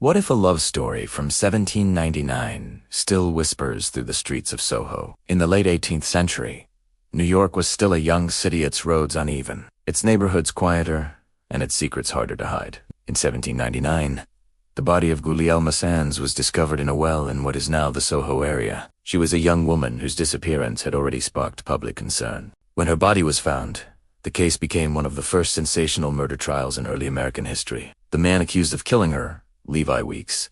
What if a love story from 1799 still whispers through the streets of Soho? In the late 18th century, New York was still a young city, its roads uneven, its neighborhoods quieter, and its secrets harder to hide. In 1799, the body of Gulielma Sands was discovered in a well in what is now the Soho area. She was a young woman whose disappearance had already sparked public concern. When her body was found, the case became one of the first sensational murder trials in early American history. The man accused of killing her, Levi Weeks,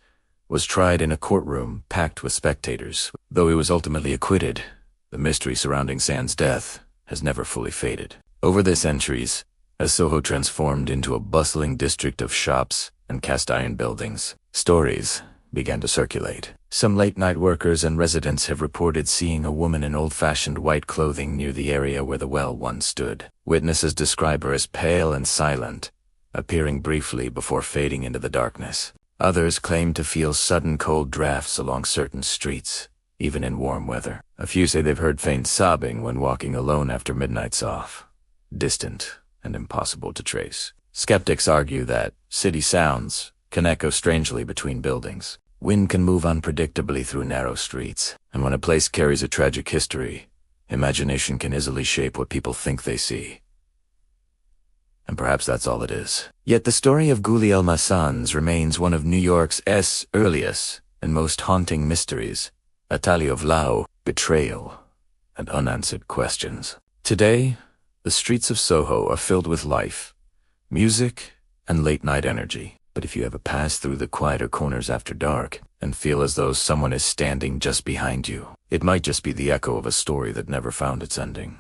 was tried in a courtroom packed with spectators. Though he was ultimately acquitted, the mystery surrounding Sands' death has never fully faded. Over the centuries, as Soho transformed into a bustling district of shops and cast-iron buildings, stories began to circulate. Some late-night workers and residents have reported seeing a woman in old-fashioned white clothing near the area where the well once stood. Witnesses describe her as pale and silent, appearing briefly before fading into the darkness. Others claim to feel sudden cold drafts along certain streets, even in warm weather. A few say they've heard faint sobbing when walking alone after midnight's off, distant and impossible to trace. Skeptics argue that city sounds can echo strangely between buildings. Wind can move unpredictably through narrow streets, and when a place carries a tragic history, imagination can easily shape what people think they see. And perhaps that's all it is. Yet the story of Gulielma Sands remains one of New York's earliest and most haunting mysteries, a tale of love, betrayal, and unanswered questions. Today, the streets of Soho are filled with life, music, and late-night energy. But if you ever pass through the quieter corners after dark and feel as though someone is standing just behind you, it might just be the echo of a story that never found its ending.